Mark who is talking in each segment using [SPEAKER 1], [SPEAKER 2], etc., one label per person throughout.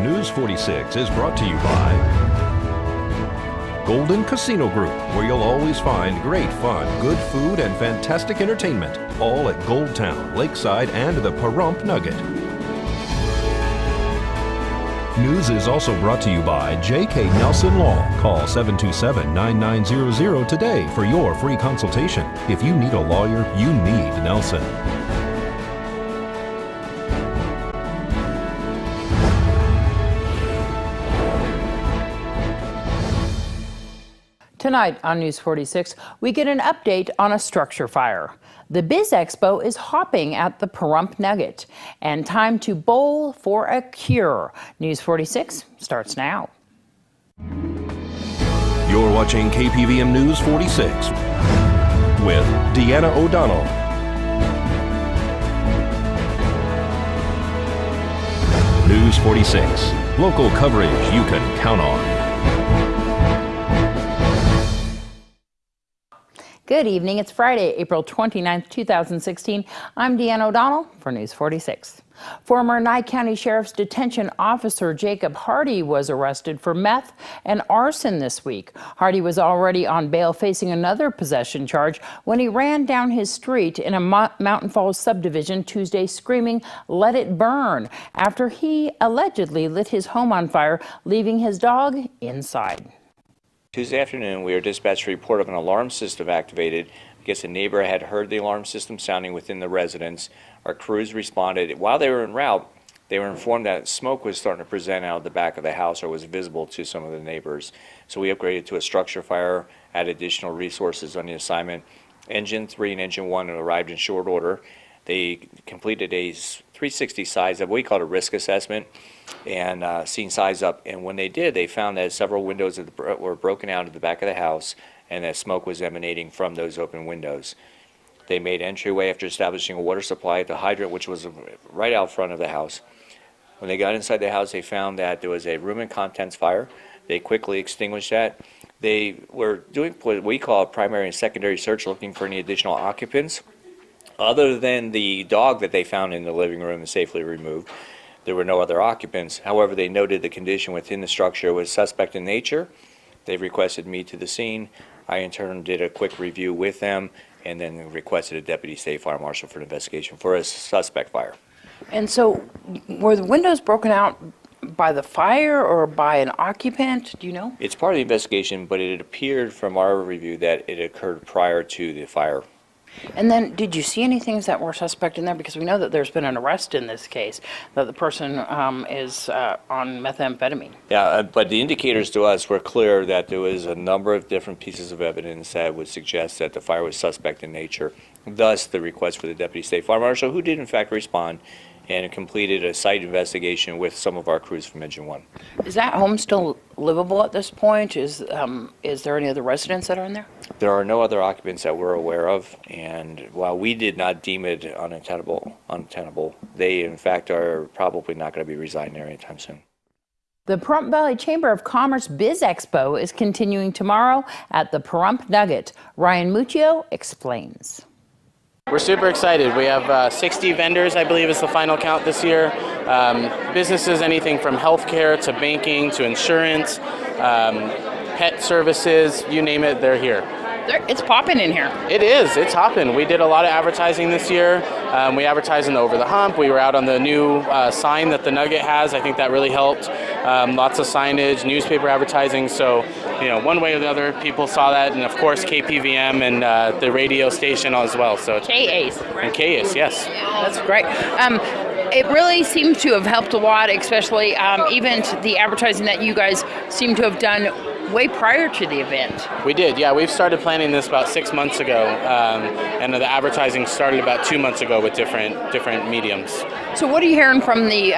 [SPEAKER 1] News 46 is brought to you by Golden Casino Group, where you'll always find great fun, good food, and fantastic entertainment, all at Gold Town, Lakeside, and the Pahrump Nugget. News is also brought to you by J.K. Nelson Law. Call 727-9900 today for your free consultation. If you need a lawyer, you need Nelson.
[SPEAKER 2] Tonight on News 46, we get an update on a structure fire. The Biz Expo is hopping at the Pahrump Nugget, and time to bowl for a cure. News 46 starts now.
[SPEAKER 1] You're watching KPVM News 46 with Deanna O'Donnell. News 46, local coverage you can count on.
[SPEAKER 2] Good evening. It's Friday, April 29th, 2016. I'm Deanna O'Donnell for News 46. Former Nye County Sheriff's Detention Officer Jacob Hardy was arrested for meth and arson this week. Hardy was already on bail facing another possession charge when he ran down his street in a Mountain Falls subdivision Tuesday screaming, "Let it burn," after he allegedly lit his home on fire, leaving his dog inside.
[SPEAKER 3] Tuesday afternoon, we were dispatched a report of an alarm system activated. I guess a neighbor had heard the alarm system sounding within the residence. Our crews responded. While they were en route, they were informed that smoke was starting to present out of the back of the house or was visible to some of the neighbors. So we upgraded to a structure fire, added additional resources on the assignment. Engine 3 and Engine 1 arrived in short order. They completed a 360 size of what we call a risk assessment and seen size up. And when they did, they found that several windows were broken out of the back of the house and that smoke was emanating from those open windows. They made entryway after establishing a water supply at the hydrant, which was right out front of the house. When they got inside the house, they found that there was a room and contents fire. They quickly extinguished that. They were doing what we call a primary and secondary search, looking for any additional occupants. Other than the dog that they found in the living room and safely removed, there were no other occupants. However, they noted the condition within the structure was suspect in nature. They requested me to the scene. I in turn did a quick review with them and then requested a deputy state fire marshal for an investigation for a suspect fire.
[SPEAKER 2] And so, were the windows broken out by the fire or by an occupant? Do you know?
[SPEAKER 3] It's part of the investigation, but it appeared from our review that it occurred prior to the fire.
[SPEAKER 2] And then, did you see any things that were suspect in there? Because we know that there's been an arrest in this case, that the person is on methamphetamine.
[SPEAKER 3] Yeah, but the indicators to us were clear that there was a number of different pieces of evidence that would suggest that the fire was suspect in nature. Thus, the request for the deputy state fire marshal, who did in fact respond and completed a site investigation with some of our crews from Engine 1.
[SPEAKER 2] Is that home still livable at this point? Is there any other residents that are in there?
[SPEAKER 3] There are no other occupants that we're aware of, and while we did not deem it untenable, they in fact are probably not going to be residing there anytime soon.
[SPEAKER 2] The Pahrump Valley Chamber of Commerce Biz Expo is continuing tomorrow at the Pahrump Nugget. Ryan Muccio explains.
[SPEAKER 4] We're super excited. We have 60 vendors, I believe is the final count this year. Businesses, anything from healthcare to banking to insurance, pet services, you name it, they're here.
[SPEAKER 2] It's popping in here.
[SPEAKER 4] It is. It's hopping. We did a lot of advertising this year. We advertised in the Over the Hump. We were out on the new sign that the Nugget has. I think that really helped. Lots of signage, newspaper advertising. So, one way or the other, people saw that. And of course, KPVM and the radio station as well. So
[SPEAKER 2] KA's.
[SPEAKER 4] And KA's, yes.
[SPEAKER 2] That's great. It really seems to have helped a lot, especially even the advertising that you guys seem to have done way prior to the event.
[SPEAKER 4] We did, yeah. We've started planning this about 6 months ago, and the advertising started about 2 months ago with different mediums.
[SPEAKER 2] So what are you hearing from the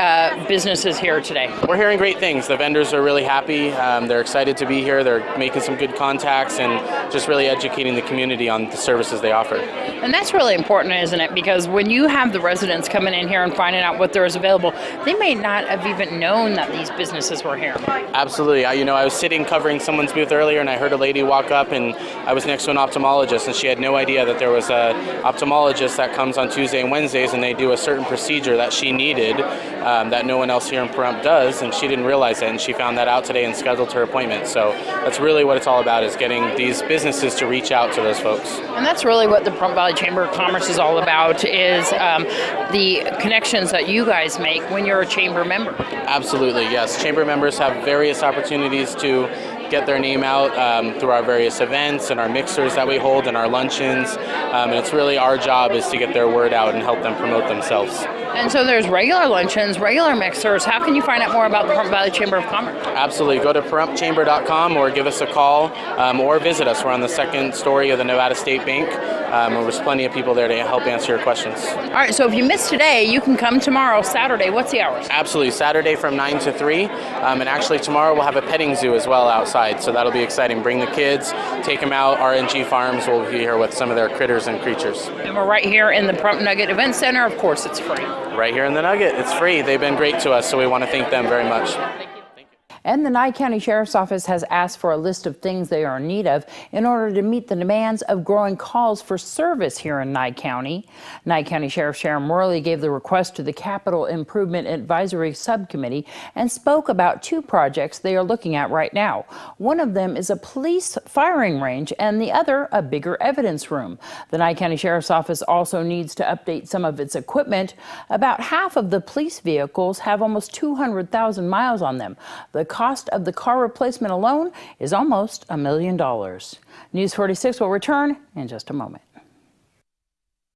[SPEAKER 2] businesses here today?
[SPEAKER 4] We're hearing great things. The vendors are really happy. They're excited to be here. They're making some good contacts and just really educating the community on the services they offer.
[SPEAKER 2] And that's really important, isn't it? Because when you have the residents coming in here and finding out what there is available, they may not have even known that these businesses were here.
[SPEAKER 4] Absolutely. I was sitting covering someone's booth earlier, and I heard a lady walk up, and I was next to an ophthalmologist, and she had no idea that there was an ophthalmologist that comes on Tuesday and Wednesdays, and they do a certain procedure that she needed that no one else here in Pahrump does, and she didn't realize it, and she found that out today and scheduled her appointment. So that's really what it's all about, is getting these businesses to reach out to those folks.
[SPEAKER 2] And that's really what the Pahrump Valley Chamber of Commerce is all about, is the connections that you guys make when you're a chamber member.
[SPEAKER 4] Absolutely, yes. Chamber members have various opportunities to get their name out through our various events and our mixers that we hold and our luncheons. And it's really our job is to get their word out and help them promote themselves.
[SPEAKER 2] And so there's regular luncheons, regular mixers. How can you find out more about the Pahrump Valley Chamber of Commerce?
[SPEAKER 4] Absolutely. Go to PahrumpChamber.com or give us a call or visit us. We're on the second story of the Nevada State Bank. And there's plenty of people there to help answer your questions.
[SPEAKER 2] All right, so if you missed today, you can come tomorrow, Saturday. What's the hours?
[SPEAKER 4] Absolutely. Saturday from 9 to 3. And actually tomorrow we'll have a petting zoo as well outside, so that'll be exciting. Bring the kids, take them out. RNG Farms will be here with some of their critters and creatures.
[SPEAKER 2] And we're right here in the Pahrump Nugget Event Center. Of course, it's free.
[SPEAKER 4] Right here in the Nugget. It's free. They've been great to us, so we want to thank them very much.
[SPEAKER 2] And the Nye County Sheriff's Office has asked for a list of things they are in need of in order to meet the demands of growing calls for service here in Nye County. Nye County Sheriff Sharon Morley gave the request to the Capital Improvement Advisory Subcommittee and spoke about two projects they are looking at right now. One of them is a police firing range and the other a bigger evidence room. The Nye County Sheriff's Office also needs to update some of its equipment. About half of the police vehicles have almost 200,000 miles on them. The cost of the car replacement alone is almost $1 million. News 46 will return in just a moment.